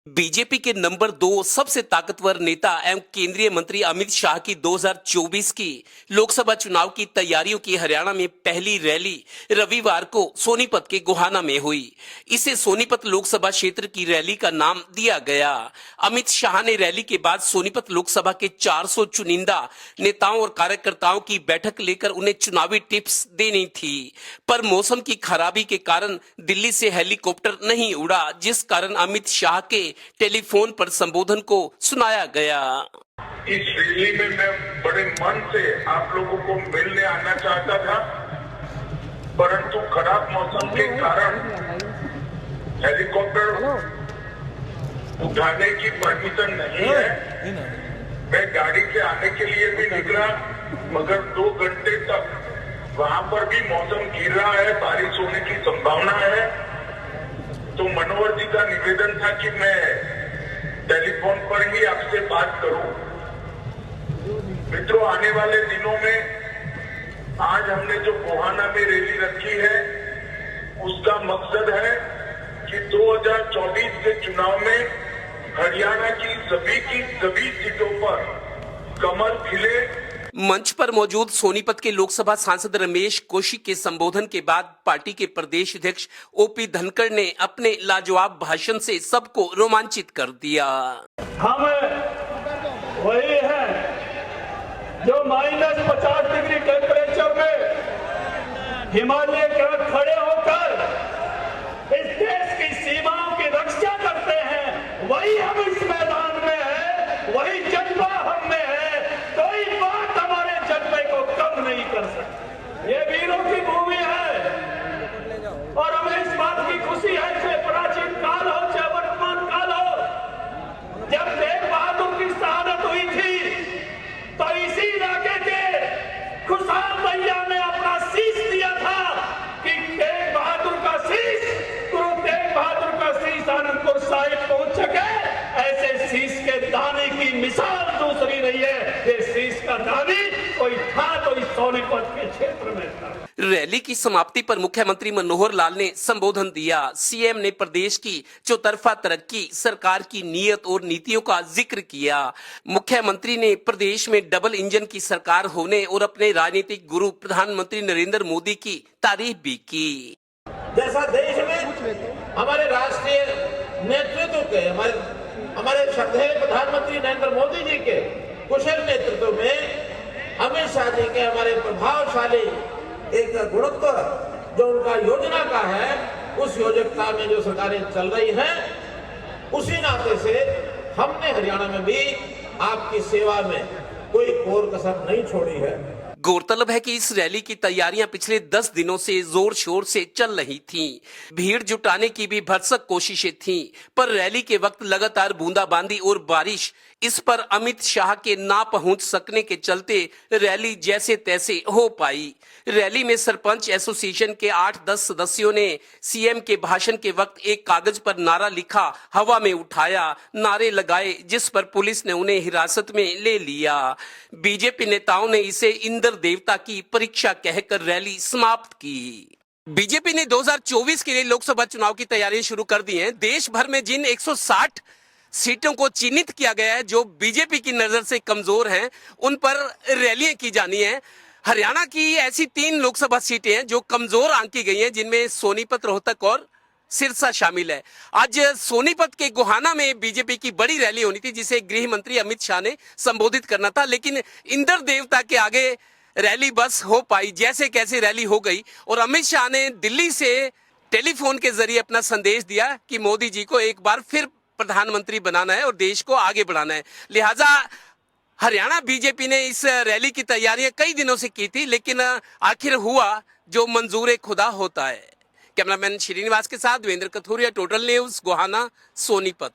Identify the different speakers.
Speaker 1: BJP के number 2 सबसे ताकतवर नेता एवं केंद्रीय मंत्री अमित शाह की 2024 की लोकसभा चुनाव की तैयारियों की हरियाणा में पहली रैली रविवार को सोनीपत के गोहाना में हुई। इसे सोनीपत लोकसभा क्षेत्र की रैली का नाम दिया गया। अमित शाह ने रैली के बाद सोनीपत लोकसभा के 400 चुनिंदा नेताओं और कार्यकर्ताओं की बैठक लेकर उन्हें चुनावी टिप्स देनी थी, पर मौसम की खराबी के कारण दिल्ली से हेलीकॉप्टर नहीं उड़ा, जिस कारण अमित शाह के टेलीफोन पर संबोधन को सुनाया गया।
Speaker 2: इस रैली में मैं बड़े मन से आप लोगों को मिलने आना चाहता था, परंतु खराब मौसम के कारण हेलीकॉप्टर उठाने की परमिशन नहीं है। मैं गाड़ी से आने के लिए भी निकला, मगर 2 घंटे तक वहां पर भी मौसम गिर रहा है, बारिश होने की संभावना है। तो मनोहर जी का निवेदन था कि मैं टेलीफोन पर ही आपसे बात करूं। मित्रों, आने वाले दिनों में आज हमने जो गोहाना में रैली रखी है, उसका मकसद है कि 2024 के चुनाव में हरियाणा की सभी सीटों पर कमल खिले।
Speaker 1: मंच पर मौजूद सोनीपत के लोकसभा सांसद रमेश कौशिक के संबोधन के बाद पार्टी के प्रदेश अध्यक्ष ओपी धनखड़ ने अपने लाजवाब भाषण से सबको रोमांचित कर दिया।
Speaker 3: हम वही हैं जो -50 डिग्री टेम्परेचर में हिमालय के खड़े होकर इस देश की सीमाओं की रक्षा करते हैं। वही हम इस मैदान में है, वही जज्बा हम में है। कोई बात हमारे जज्बे को कम नहीं कर सकती। ये वीरों की भूमि है और हमें इस बात की खुशी है, चाहे प्राचीन काल हो चाहे वर्तमान काल हो, जब तेग बहादुर की शहादत हुई थी तो इसी इलाके के खुशहाल भैया ने अपना शीश दिया था कि तेग बहादुर का शीश, गुरु तेग बहादुर का शीश आनंदपुर साहिब पहुंच सके। ऐसे शीश के दाने की मिसाल दूसरी नहीं है। ये शीश का दानी कोई था तो इस सोनीपत के क्षेत्र में था।
Speaker 1: रैली की समाप्ति पर मुख्यमंत्री मनोहर लाल ने संबोधन दिया। सीएम ने प्रदेश की चौतरफा तरक्की, सरकार की नीयत और नीतियों का जिक्र किया। मुख्यमंत्री ने प्रदेश में डबल इंजन की सरकार होने और अपने राजनीतिक गुरु प्रधानमंत्री नरेंद्र मोदी की तारीफ भी की।
Speaker 4: जैसा देश में हमारे राष्ट्रीय नेतृत्व के हमारे श्रद्धेय प्रधानमंत्री नरेंद्र मोदी जी के कुशल नेतृत्व में अमित शाह जी के हमारे प्रभावशाली एक गुणोत्तर जो उनका योजना का है, उस योजकता में जो सरकारें चल रही हैं, उसी नाते से हमने हरियाणा में भी आपकी सेवा में कोई कोर कसर नहीं छोड़ी है।
Speaker 1: गौरतलब है कि इस रैली की तैयारियां पिछले 10 दिनों से जोर शोर से चल रही थीं। भीड़ जुटाने की भी भरसक कोशिशें थीं, पर रैली के वक्त लगातार बूंदाबांदी और बारिश, इस पर अमित शाह के ना पहुंच सकने के चलते रैली जैसे तैसे हो पाई। रैली में सरपंच एसोसिएशन के 8-10 सदस्यों ने सीएम के भाषण के वक्त एक कागज पर नारा लिखा, हवा में उठाया, नारे लगाए, जिस पर पुलिस ने उन्हें हिरासत में ले लिया। बीजेपी नेताओं ने इसे इंद्र देवता की परीक्षा कहकर रैली समाप्त की। बीजेपी ने 2024 के लिए लोकसभा चुनाव की तैयारियां शुरू कर दी हैं। देश भर में जिन 160 सीटों को चिन्हित किया गया है जो बीजेपी की नजर से कमजोर हैं, उन पर रैलियां की जानी है। हरियाणा की ऐसी 3 लोकसभा सीटें हैं जो कमजोर आंकी गई हैं, जिनमें सोनीपत, रोहतक और सिरसा शामिल है। आज सोनीपत के गोहाना में बीजेपी की बड़ी रैली होनी थी, जिसे गृह मंत्री अमित शाह ने संबोधित करना था, लेकिन इंद्र देवता के आगे रैली बस हो पाई, जैसे कैसे रैली हो गई। और अमित शाह ने दिल्ली से टेलीफोन के जरिए अपना संदेश दिया कि मोदी जी को एक बार फिर प्रधानमंत्री बनाना है और देश को आगे बढ़ाना है। लिहाजा हरियाणा बीजेपी ने इस रैली की तैयारियां कई दिनों से की थी, लेकिन आखिर हुआ जो मंजूर खुदा होता है। कैमरामैन श्रीनिवास के साथ देवेंद्र कथोरिया, टोटल न्यूज, गोहाना, सोनीपत।